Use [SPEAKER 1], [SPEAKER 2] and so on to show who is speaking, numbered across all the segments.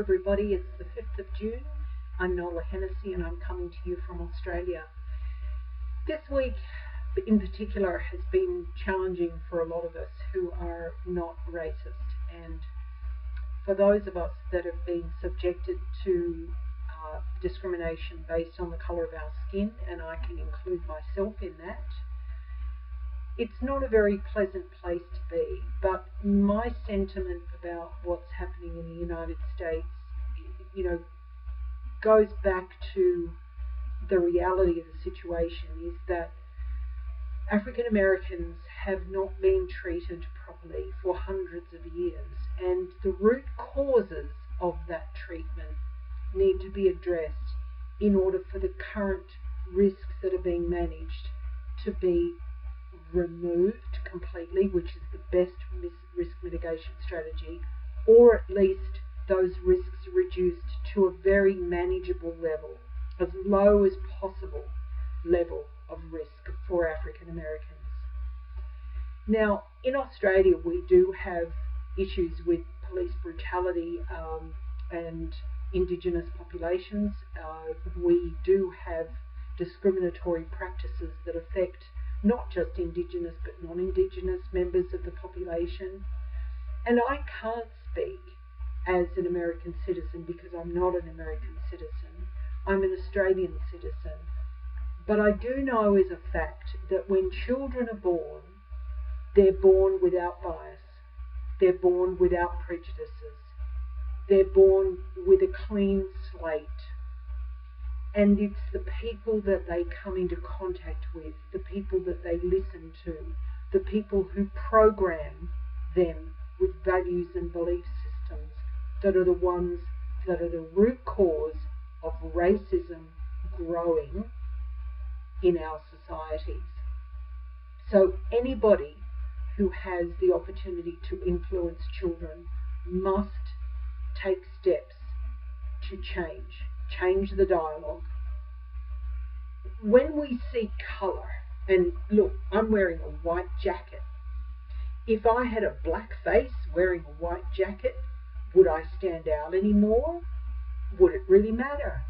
[SPEAKER 1] everybody, it's the 5th of June. I'm Nola Hennessy and I'm coming to you from Australia. This week in particular has been challenging for a lot of us who are not racist, and for those of us that have been subjected to discrimination based on the colour of our skin, and I can include myself in that. It's not a very pleasant place to be, but my sentiment about what's happening in the United States, goes back to the reality of the situation is that African Americans have not been treated properly for hundreds of years, and the root causes of that treatment need to be addressed in order for the current risks that are being managed to be removed completely, which is the best risk mitigation strategy, or at least those risks reduced to a very manageable level, as low as possible level of risk for African Americans. Now, in Australia, we do have issues with police brutality and Indigenous populations. We do have discriminatory practices that affect not just Indigenous but non-Indigenous members of the population. And I can't speak as an American citizen because I'm not an American citizen. I'm an Australian citizen. But I do know as a fact that when children are born, they're born without bias. They're born without prejudices. They're born with a clean slate. And it's the people that they come into contact with, the people that they listen to, the people who program them with values and belief systems that are the ones that are the root cause of racism growing in our societies. So anybody who has the opportunity to influence children must take steps to change the dialogue. When we see colour, and look, I'm wearing a white jacket. If I had a black face wearing a white jacket, would I stand out anymore? Would it really matter?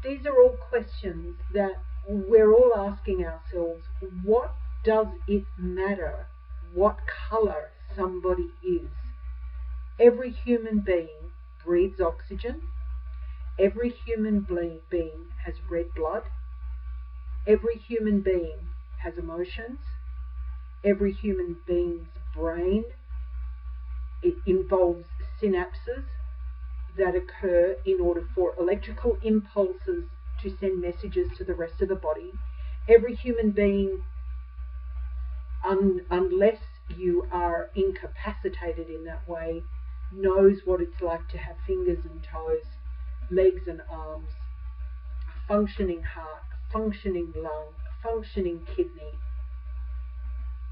[SPEAKER 1] These are all questions that we're all asking ourselves. What does it matter what colour somebody is? Every human being breathes oxygen. Every human being has red blood. Every human being has emotions. Every human being's brain, it involves synapses that occur in order for electrical impulses to send messages to the rest of the body. Every human being, unless you are incapacitated in that way, knows what it's like to have fingers and toes, legs and arms, a functioning heart, a functioning lung, a functioning kidney.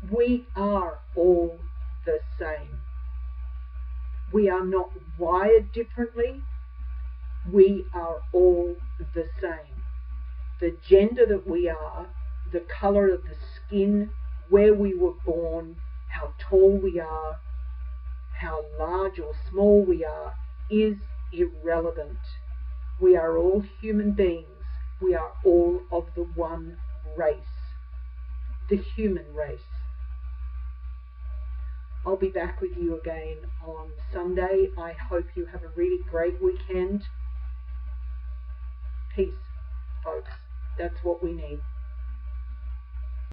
[SPEAKER 1] We are all the same. We are not wired differently. We are all the same. The gender that we are, the colour of the skin, where we were born, how tall we are, how large or small we are, is irrelevant. We are all human beings. We are all of the one race, the human race. I'll be back with you again on Sunday. I hope you have a really great weekend. Peace, folks. That's what we need.